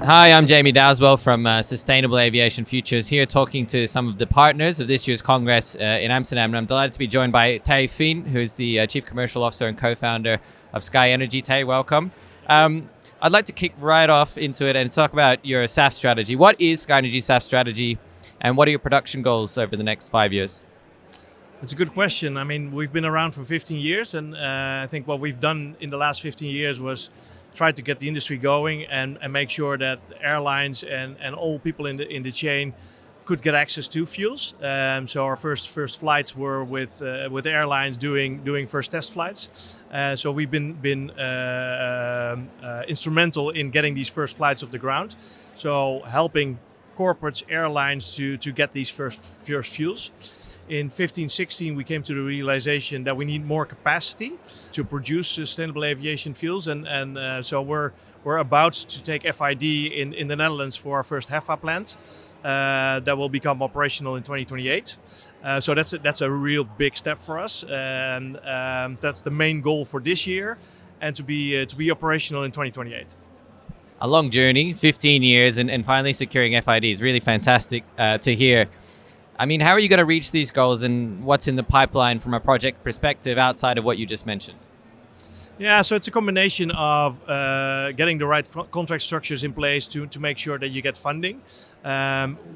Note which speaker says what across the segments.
Speaker 1: Hi, I'm Jamie Dowswell from Sustainable Aviation Futures, here talking to some of the partners of this year's Congress in Amsterdam. And I'm delighted to be joined by Theye Veen, who is the Chief Commercial Officer and co-founder of SkyNRG. Theye, welcome. I'd like to kick right off into it and talk about your SAF strategy. What is SkyNRG's SAF strategy, and what are your production goals over the next 5 years?
Speaker 2: It's a good question. I mean, we've been around for 15 years, and I think what we've done in the last 15 years was try to get the industry going and make sure that airlines and all people in the chain could get access to fuels. So our first flights were with airlines doing first test flights. So we've been instrumental in getting these first flights off the ground. So helping corporates, airlines to get these first fuels. In 15-16, we came to the realization that we need more capacity to produce sustainable aviation fuels, and so we're about to take FID in the Netherlands for our first HEFA plant that will become operational in 2028. So that's a real big step for us, and that's the main goal for this year, and to be operational in 2028.
Speaker 1: A long journey, 15 years, and finally securing FID is really fantastic to hear. I mean, how are you going to reach these goals, and what's in the pipeline from a project perspective outside of what you just mentioned?
Speaker 2: Yeah, so it's a combination of getting the right contract structures in place to make sure that you get funding.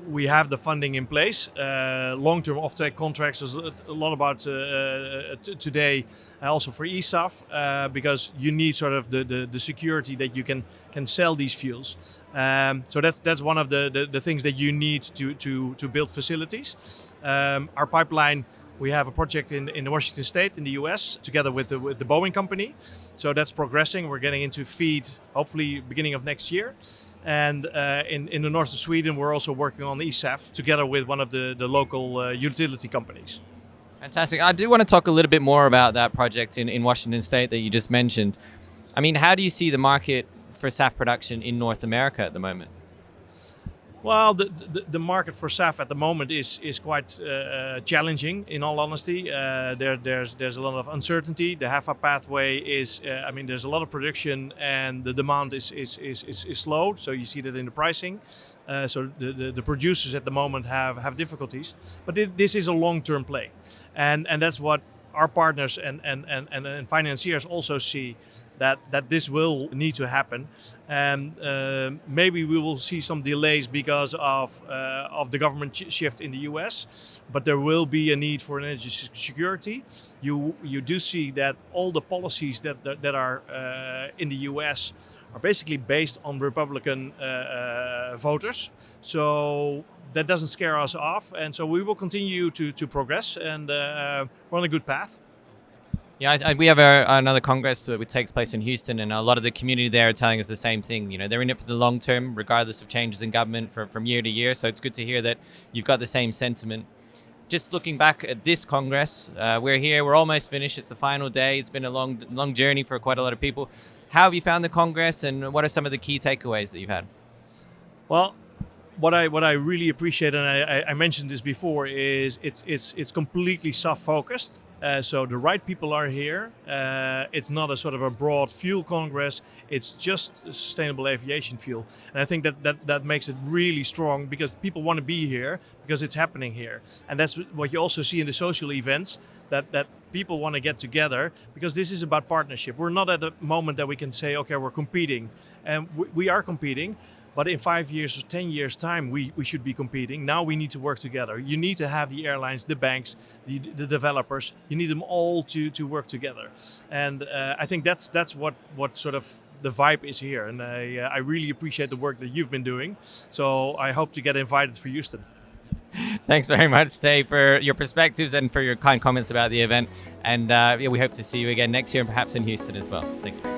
Speaker 2: We have the funding in place. Long-term offtake contracts is a lot about today, also for eSAF, because you need sort of the security that you can sell these fuels. So that's one of the things that you need to build facilities. Our pipeline. We have a project in Washington State in the US together with the Boeing company. So that's progressing. We're getting into FEED hopefully beginning of next year. And in the north of Sweden, we're also working on eSAF together with one of the local utility companies.
Speaker 1: Fantastic. I do want to talk a little bit more about that project in Washington State that you just mentioned. I mean, how do you see the market for SAF production in North America at the moment?
Speaker 2: Well, the market for SAF at the moment is quite challenging. In all honesty, there's a lot of uncertainty. The HEFA pathway is, there's a lot of production and the demand is slow. So you see that in the pricing. So the producers at the moment have difficulties. But this is a long-term play, and that's what our partners and financiers also see. That this will need to happen, and maybe we will see some delays because of the government shift in the US, but there will be a need for energy security. You do see that all the policies that are in the US are basically based on Republican voters, so that doesn't scare us off, and so we will continue to progress, and we're on a good path.
Speaker 1: Yeah, we have another Congress that takes place in Houston, and a lot of the community there are telling us the same thing. You know, they're in it for the long term, regardless of changes in government from year to year. So it's good to hear that you've got the same sentiment. Just looking back at this Congress, we're here, we're almost finished. It's the final day. It's been a long journey for quite a lot of people. How have you found the Congress, and what are some of the key takeaways that you've had?
Speaker 2: Well, what I really appreciate, and I mentioned this before, is it's completely SAF focused. So the right people are here. It's not a sort of a broad fuel congress. It's just sustainable aviation fuel, and I think that makes it really strong because people want to be here because it's happening here, and that's what you also see in the social events. That people want to get together because this is about partnership. We're not at a moment that we can say, okay, we're competing, and we are competing. But in 5 years or 10 years time, we should be competing. Now we need to work together. You need to have the airlines, the banks, the developers. You need them all to work together. And I think that's what sort of the vibe is here. And I really appreciate the work that you've been doing. So I hope to get invited for Houston.
Speaker 1: Thanks very much, Theye, for your perspectives and for your kind comments about the event. And we hope to see you again next year and perhaps in Houston as well. Thank you.